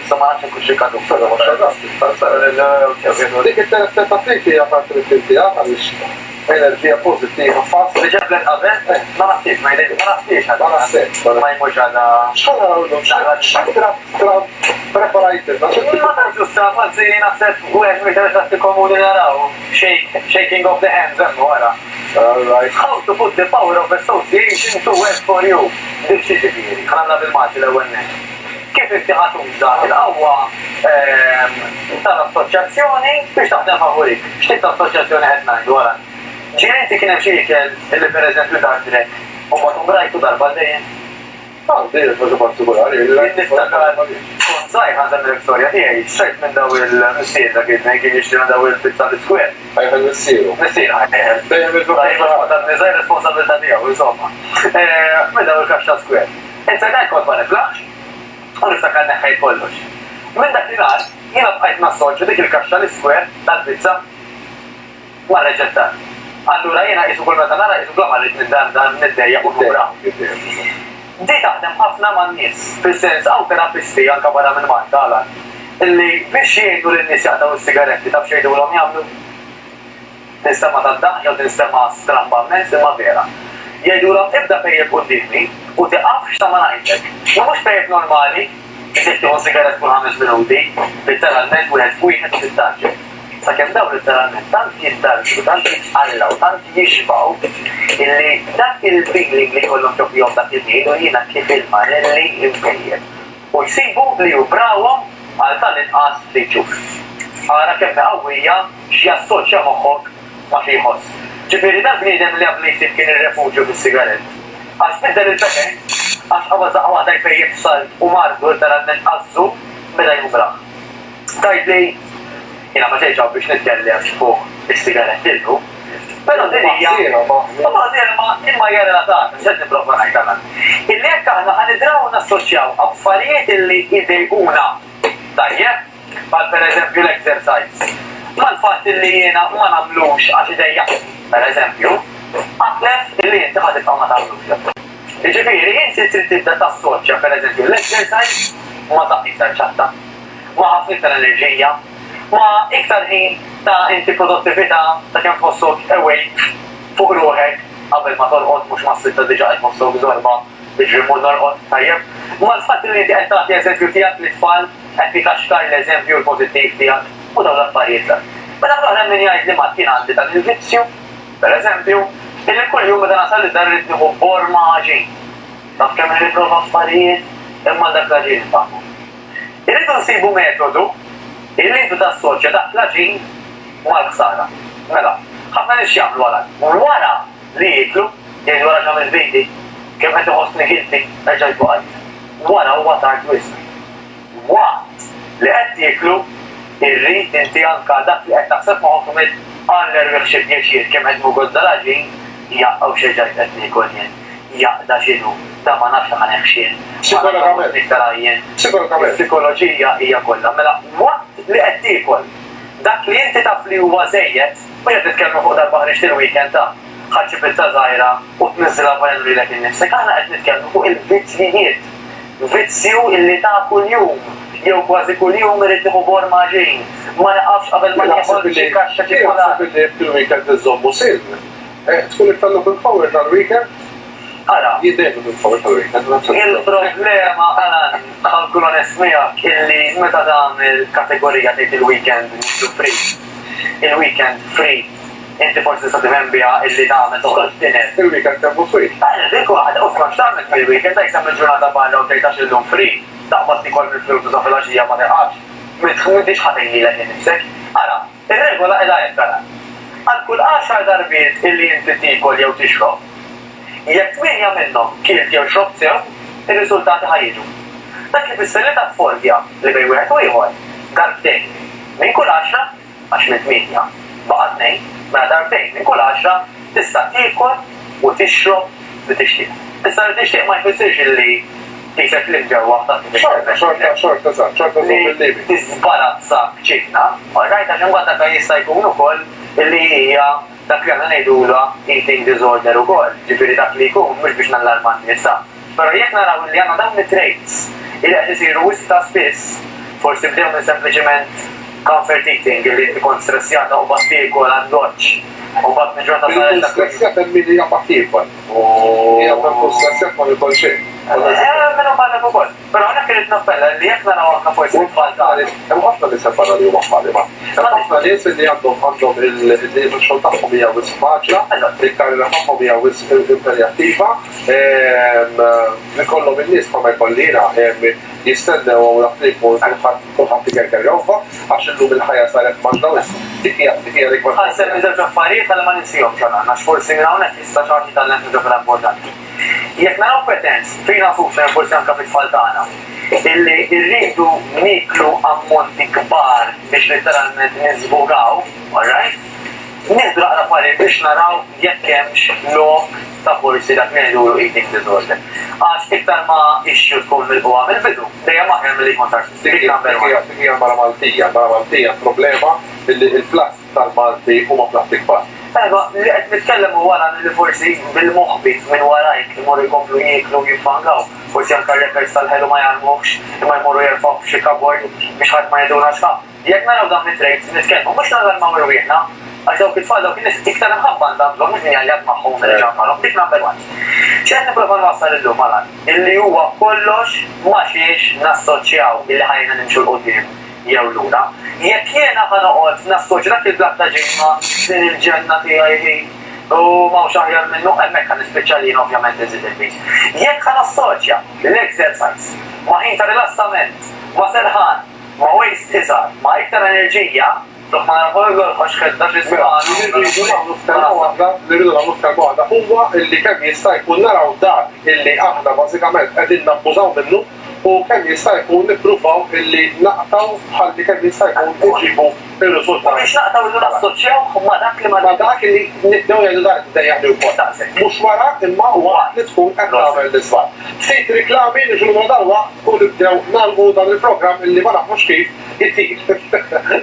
issa ma nafx kux ikadu. Dik it-telettattivi għafat il-tintija għalix enerġija pozittiva fast. Liġeblen qabel, ma nafx, ma nafx għadha. Ma jmux għadha. Xħana preparajti. Ma nafx issa, għazzi naħseb u għed mi komuni naraw. Shaking of the hands, għara. How to put the power of association to work for you. Dik xi ġifieri, ħanna bil-mati l-ewwel net. Kif inti ħatuża il-qawwa tal-assoċjazzjoni biex taħdem favorik. X'tip ta' assoċjazzjoni qed ngħidu wara. Ġienti kien hemm xi ikel illi pereżempju tardrek u mbagħad brajtu darba dejjem. Dejjem ħaġa partikolari. Niftakar kont żgħir ħażem l-istorja tiegħi, xejt minn daw il-missier dak kien jixtri minn daw il-pizza l-iskwel. Għajħel missieru. Missier Dejjem il-żgħir responsabilità tiegħu, insomma. Minn daw il-kaxxa skwel. Insa dak kont ma niflaħx. U niftakar neħħejt kollox. Minn dak li nar, jiena bqajt nassoċju dik il-kaxxa l-iskwer tal-pizza ma reġettat. Allura jiena qisu kull meta nara qisu bla marrit minn dan niddejja u kura. Di taħdem ħafna man-nies, fis-sens hawn terapisti anke barra minn Malta għalan, illi biex jgħidu lin-nies jaqtaw is-sigaretti taf x'jgħidulhom jagħmlu. Tinstema' tad-daħ jew tinstema' stramba mens imma vera. Jgħidulhom ibda pejjeb qudiemi u tiqaf x'ta ma ngħidlek. Mhux pejjeb normali, tieħu sigaret kull 5 minuti, literalment wieħed f'wieħed u tittaġġel. Sakemm dawn literalment tant jittarġu, tant jitqallaw, tant jixbaw, illi dak il-feeling li jkollhom ġobihom dak il-ħin u jiena kif il-marelli imkejjeb. U jsibu li jubrawhom għal tal-inqas li jċuf. Ara kemm qawwija x'jassoċja moħħok ma xi jħoss. Ġifieri dak bniedem li qabel jsib kien ir-refuġju bis-sigaret. Għax bidel il-peken, għax qabel daqqa waħda jpejjeb salt u mardu literalment qazzu beda jubraħ. Tajt li jiena ma ġejġaw biex nitkellem fuq is-sigaret illu. Però din hija imma hija relatata, x'qed nipprova ngħid aħna. Illi jekk aħna ħanidraw nassoċjaw affarijiet illi jdejquna tajjeb, bħal pereżempju l-exercise. Mal-fatt illi jiena ma nagħmlux għax idejjaq, pereżempju, għaqlef illi inti ħad tibqa' ma tagħmlux. Jiġifieri inti trid tibda tassoċja pereżempju l-exercise ma taq iktar ċatta, ma ħafna iktar enerġija, ma iktar ħin ta' inti produttività ta' kemm tħossok awake fuq ruħek qabel ma torqod mhux ma sitta diġà qed tħossok żorba biġri mur norqod tajjeb. Ma l-fatt li inti qed tagħti eżempju tiegħek lit-tfal qed tikaxkar l-eżempju l-pożittiv tiegħek u dawn l-affarijiet. Mela aħna min jgħid li ma kien għandi dan il-vizzju, pereżempju, illi kuljum meta nasal id-dar irid nieħu borma ġin. Taf kemm irid nipprova affarijiet imma dak l-ġin tagħhom. Irridu nsibu metodu illi intu tassoċja dak l-ġin mal-ħsara. Mela, ħafna nix jagħmlu wara li jiklu, jgħidu wara ġam il-bejti, kemm qed iħossni ħilti reġa' jbuqgħod. Wara huwa tard wisq. Waqt li qed jiklu, irrid inti anke dak li qed taħseb magħhom għall xi pjaċir kemm qed mugodda l-ġin jaqgħu xi ġajt qed niekol jien. Jaqda x'inhu, da ma nafx ħaneħxien. Psikoloġija hija kollha. Mela waqt li qed tiekol dak li inti taf li huwa żejjed, u qed titkellmu fuq darba ħriġt il-weekend ta' ħadd xi pizza żgħira u tniżilha wara lilek innifsek. Aħna qed nitkellmu fuq il-vizzjijiet. Vizzju illi ta' kuljum jew kważi kuljum irid nieħu borma ġejn. Ma naqafx qabel ma jaħseb xi kaxxa ċikolata. Il-weekend iżommu silm. Tkun iktallu fil-power tal-weekend? Ara, jiddejmu fil-power tal-weekend. Il-problema għalan ħankun onest miegħek illi meta tagħmel kategorija tgħid il-weekend mhux free. Il-weekend free. Inti forsi sa tifhem biha illi tagħmel toħroġ dinner. Il-weekend temmu free. Dik waħda oħra x'tagħmel fil-weekend għajk tagħmel ġurnata barra u tgħid għax illum free. Taqbad tikol mill-flus sa filgħaxija ma teqgħodx. M'intix ħatejlilek innifsek. Ara, ir-regola qiegħda hekk tara. Għal kull 10 darbiet illi inti tikol jew tixrob. Jekk 8 minnhom kielt jew xrobt sew, ir-riżultati ħajġu. Dak li fisser li ta' fordja li bejn wieħed u ieħor darbtejn minn kull 10 għax minn 8 baqa' 2 mela darbtejn minn kull 10 tista' tiekol u tixrob li tixtieq. Issa li tixtieq ma jfissirx illi tisek li ġewwa xorta li tiżbarazza b'ċikna, orajt għax imbagħad dak jista' jkun ukoll illi hija dak li għandna ngħidulha eating disorder ukoll, ġifieri dak li jkun mhux biex nallarma n-nisa. Però jekk naraw li għandna dawn it-traits li qed isiru wisq ta' spiss forsi bdew minn sempliċement comfort eating li tkun stressjata u battikol għad-doċ. U bat nġorta Il-kun stressjat il-min hija battikol. Hija kun stressjat ma jkun xejn. Menu bħalek ukoll. Però għana kienet nappella li jekk naraw anka forsi Hemm ħafna nies barra li huma ħadima. Hemm ħafna nies li għandhom il-xogħol tagħhom hija wisq faċla, il-karriera tagħhom hija wisq imperjattiva. Ikollhom in-nies ma jkollina jistennew u jaħlifu kulħadd ikerkerjova għax illum il-ħajja saret maġda wisq. Dik hija dik Għasem iżewġ affarijiet għal ma ninsihom xogħol għax forsi minn hawnhekk jista' xi ħadd jitgħallem ġo importanti. Jekk naraw pretens, fina fufna forsi anka fit-tfal tagħna, illi rridu niklu ammonti kbar biex letteralment niżbugaw, alright? Nieħdu naqra parir biex naraw jekk hemmx lok ta' forsi dak li ngħidulu eating disorder. Għax iktar ma ixxu tkun mill-qwa mill-bidu, dejjem aħjar milli jkun Dik hija mara Maltija problema illi il-platt tal-Malti huma platti kbar. Li qed nitkellem wara li forsi bil-moħbit minn warajk imorru jkomplu jieklu jiffangaw, forsi anke records tal-ħelu ma jarmux, imma jmorru jerfgħu f'xi kabord biex ħadd ma jgħidulna x'kam. Jekk naraw dan it-traits nitkellmu mhux nalarmaw irwieħna, għax dawk it-tfal dawk in-nies iktar imħabba għandhom mhux injaljat magħhom nerġa' magħhom, dik number one. X'qed nipprova nwassal illum Alan, illi huwa kollox ma xiex nassoċjaw illi ħajna nimxu l-qudiem jew lura. Jekk jiena ħanoqgħod nassoċja dak il-blatt ta' ġejma din il-ġenna tiegħi u m'hawnx aħjar minnu hemmhekk ħanispiċċa lin ovvjament iżid il-pis. Jekk ħanassoċja l-exercise ma' ħin ta' rilassament, ma' serħan, ma' waste iżgħar, ma' iktar enerġija, ma nagħmlu x'ħedda li rridu nagħmlu f'kalma waħda huwa illi kemm jista' jkun naraw dak illi aħna bażikament qegħdin nabbużaw minnu u kemm jista' jkun nippruvaw illi naqtaw bħalli kemm jista' jkun iġibu ir-riżultat. Biex naqtaw illi nassoċjaw ma' dak li Ma dak illi nibdew jgħidu dak dejjaħli wkoll. Mhux wara imma waqt li tkun qed tagħmel l-isfar. Ftit riklami niġu darba u nibdew nagħmlu dan il-programm illi ma nafux kif ittir.